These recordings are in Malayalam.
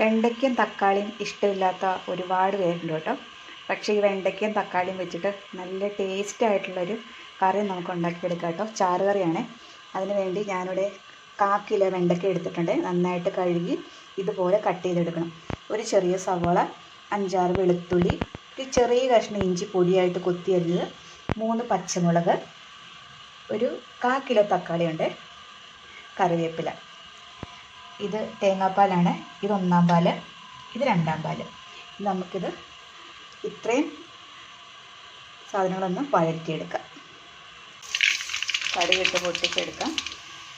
വെണ്ടയ്ക്കയും തക്കാളിയും ഇഷ്ടമില്ലാത്ത ഒരുപാട് പേരുണ്ട് കേട്ടോ. പക്ഷേ ഈ വെണ്ടയ്ക്കയും തക്കാളിയും വെച്ചിട്ട് നല്ല ടേസ്റ്റ് ആയിട്ടുള്ളൊരു കറി നമുക്ക് ഉണ്ടാക്കിയെടുക്കാം കേട്ടോ. ചാറ് കറിയാണ്. അതിന് വേണ്ടി ഞാനിവിടെ 1/4 കിലോ വെണ്ടയ്ക്ക എടുത്തിട്ടുണ്ട്. നന്നായിട്ട് കഴുകി ഇതുപോലെ കട്ട് ചെയ്തെടുക്കണം. ഒരു ചെറിയ സവാള, 5-6 വെളുത്തുള്ളി, ഒരു ചെറിയ കഷ്ണം ഇഞ്ചി പൊടിയായിട്ട് കൊത്തിയരിഞ്ഞത്, 3 പച്ചമുളക്, ഒരു 1/4 കിലോ തക്കാളിയുണ്ട്, കറിവേപ്പില. ഇത് തേങ്ങാപ്പാലാണ്. ഇത് 1-ാം പാല്, ഇത് 2-ാം പാല്. നമുക്കിത് ഇത്രയും സാധനങ്ങളൊന്ന് വഴറ്റിയെടുക്കാം. കടുകിട്ട് പൊട്ടിച്ചെടുക്കാം.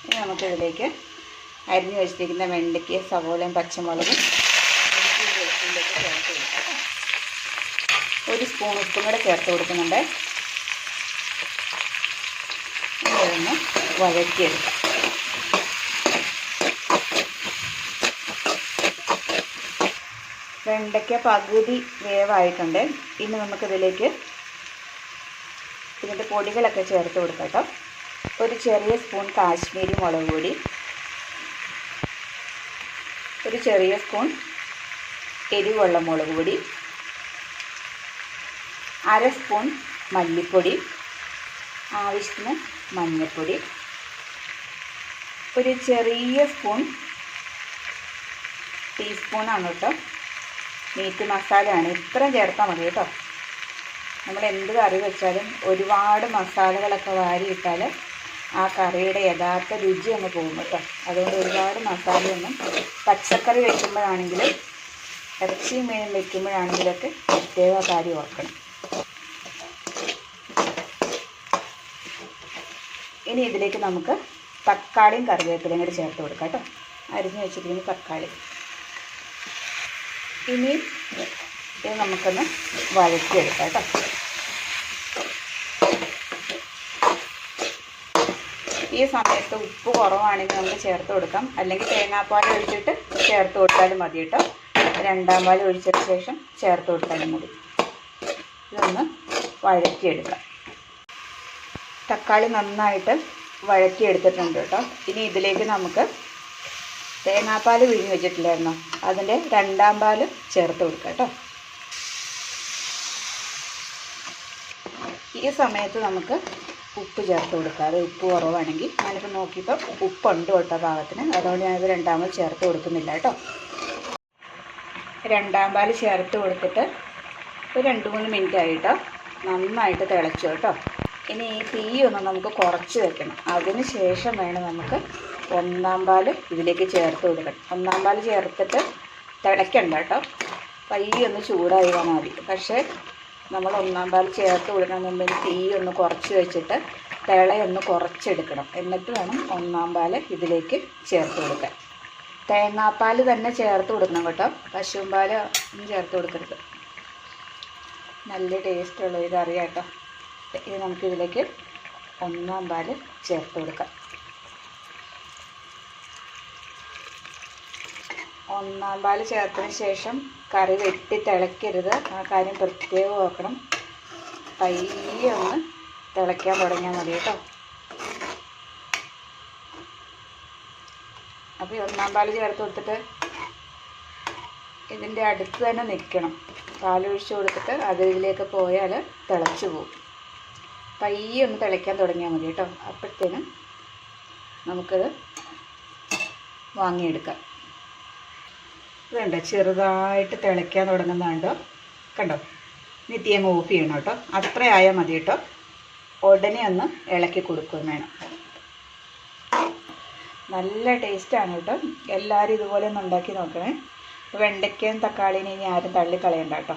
ഇനി നമുക്കിതിലേക്ക് അരിഞ്ഞു വെച്ചിരിക്കുന്ന വെണ്ടയ്ക്കയും സവോളയും പച്ചമുളകും വെളുത്തുള്ളിയൊക്കെ ചേർത്ത് കൊടുക്കാം. 1 സ്പൂൺ ഉപ്പും കൂടെ ചേർത്ത് കൊടുക്കുന്നുണ്ട്. ഇതൊന്ന് വഴറ്റിയെടുക്കാം. വെണ്ടയ്ക്ക പകുതി വേവായിട്ടുണ്ട്. ഇനി നമുക്കിതിലേക്ക് ഇതിൻ്റെ പൊടികളൊക്കെ ചേർത്ത് കൊടുക്കാം കേട്ടോ. ഒരു ചെറിയ സ്പൂൺ കാശ്മീരി മുളക് പൊടി, ഒരു ചെറിയ സ്പൂൺ എരിവുള്ള മുളക് പൊടി, 1/2 സ്പൂൺ മല്ലിപ്പൊടി, ആവശ്യത്തിന് മഞ്ഞൾപ്പൊടി, ഒരു ചെറിയ ടീസ്പൂണാണ് കേട്ടോ മീറ്റ് മസാലയാണ്. ഇത്രയും ചേർത്താൽ മതി കേട്ടോ. നമ്മൾ എന്ത് കറി വെച്ചാലും ഒരുപാട് മസാലകളൊക്കെ വാരിയിട്ടാൽ ആ കറിയുടെ യഥാർത്ഥ രുചി അങ്ങ് പോകും കേട്ടോ. അതുകൊണ്ട് ഒരുപാട് മസാലയൊന്നും പച്ചക്കറി വെക്കുമ്പോഴാണെങ്കിലും ഇറച്ചിയും മീനും വെക്കുമ്പോഴാണെങ്കിലൊക്കെ പ്രത്യേക കാര്യം ഓർക്കണം. ഇനി ഇതിലേക്ക് നമുക്ക് തക്കാളിയും കറിവേപ്പിലയും കൂടി ചേർത്ത് കൊടുക്കാം കേട്ടോ. അരിഞ്ഞ് വെച്ചിരിക്കുന്ന തക്കാളി. ഇനി ഇത് നമുക്കൊന്ന് വഴറ്റിയെടുക്കാം കേട്ടോ. ഈ സമയത്ത് ഉപ്പ് കുറവാണെങ്കിൽ നമുക്ക് ചേർത്ത് കൊടുക്കാം. അല്ലെങ്കിൽ തേങ്ങാപ്പാൽ ഒഴിച്ചിട്ട് ചേർത്ത് കൊടുത്താലും മതി കേട്ടോ. 2-ാം പാൽ ഒഴിച്ചതിന് ശേഷം ചേർത്ത് കൊടുത്താലും മതി. ഇതൊന്ന് വഴറ്റിയെടുക്കാം. തക്കാളി നന്നായിട്ട് വഴറ്റിയെടുത്തിട്ടുണ്ട് കേട്ടോ. ഇനി ഇതിലേക്ക് നമുക്ക് തേങ്ങാപ്പാൽ പിഴിഞ്ഞ് വെച്ചിട്ടില്ലായിരുന്നോ, അതിൻ്റെ 2-ാം പാൽ ചേർത്ത് കൊടുക്കാം കേട്ടോ. ഈ സമയത്ത് നമുക്ക് ഉപ്പ് ചേർത്ത് കൊടുക്കാം. അത് ഉപ്പ് കുറവാണെങ്കിൽ ഞാനിപ്പോൾ നോക്കിയപ്പോൾ ഉപ്പുണ്ട് കേട്ടോ പാകത്തിന്. അതുകൊണ്ട് ഞാനിത് 2-ാം പാൽ ചേർത്ത് കൊടുക്കുന്നില്ല കേട്ടോ. 2-ാം പാൽ ചേർത്ത് കൊടുത്തിട്ട് ഒരു 2-3 മിനിറ്റ് ആയിട്ടോ നന്നായിട്ട് തിളച്ചു കേട്ടോ. ഇനി ഈ തീ ഒന്ന് നമുക്ക് കുറച്ച് വെക്കണം. അതിന് ശേഷം വേണം നമുക്ക് 1-ാം പാൽ ഇതിലേക്ക് ചേർത്ത് കൊടുക്കണം. 1-ാം പാൽ ചേർത്തിട്ട് തിളയ്ക്കണ്ട കേട്ടോ. പയ്യെ ഒന്ന് ചൂടായി വന്നാൽ മതി. പക്ഷേ നമ്മൾ 1-ാം പാൽ ചേർത്ത് കൊടുക്കണം മുമ്പ് തീ ഒന്ന് കുറച്ച് വെച്ചിട്ട് തിളയൊന്ന് കുറച്ചെടുക്കണം. എന്നിട്ട് വേണം 1-ാം പാൽ ഇതിലേക്ക് ചേർത്ത് കൊടുക്കാൻ. തേങ്ങാപ്പാൽ തന്നെ ചേർത്ത് കൊടുക്കണം കേട്ടോ. പശുവും പാൽ ഒന്നും ചേർത്ത് കൊടുക്കരുത്. നല്ല ടേസ്റ്റുള്ള ഇത് അറിയാം കേട്ടോ. ഇത് നമുക്കിതിലേക്ക് 1-ാം പാൽ ചേർത്ത് കൊടുക്കാം. 1-ാം പാൽ ചേർത്തതിന് ശേഷം കറി വെട്ടി തിളയ്ക്കരുത്. ആ കാര്യം പ്രത്യേകം നോക്കണം. പയ്യെ ഒന്ന് തിളയ്ക്കാൻ തുടങ്ങിയാൽ മതി കേട്ടോ. അപ്പോൾ 1-ാം പാൽ ചേർത്ത് കൊടുത്തിട്ട് ഇതിൻ്റെ അടുത്ത് തന്നെ നിൽക്കണം. പാലൊഴിച്ച് കൊടുത്തിട്ട് അതിലേക്ക് പോയാൽ തിളച്ച് പോകും. പയ്യെ ഒന്ന് തിളയ്ക്കാൻ തുടങ്ങിയാൽ മതി കേട്ടോ. അപ്പോഴത്തേനും നമുക്കത് വാങ്ങിയെടുക്കാം. ഇതുണ്ട് ചെറുതായിട്ട് തിളയ്ക്കാൻ തുടങ്ങുന്നുണ്ടോ കണ്ടോ. ഇനി തീ അങ്ങ് ഓഫ് ചെയ്യണം കേട്ടോ. അത്ര ആയാൽ മതി കേട്ടോ. ഉടനെ ഒന്ന് ഇളക്കി കൊടുക്കുകയും വേണം. നല്ല ടേസ്റ്റാണ് കേട്ടോ. എല്ലാവരും ഇതുപോലെ ഒന്ന് ഉണ്ടാക്കി നോക്കണേ. വെണ്ടയ്ക്കയും തക്കാളിയും ഇനി ആരും തള്ളിക്കളയണ്ട കേട്ടോ.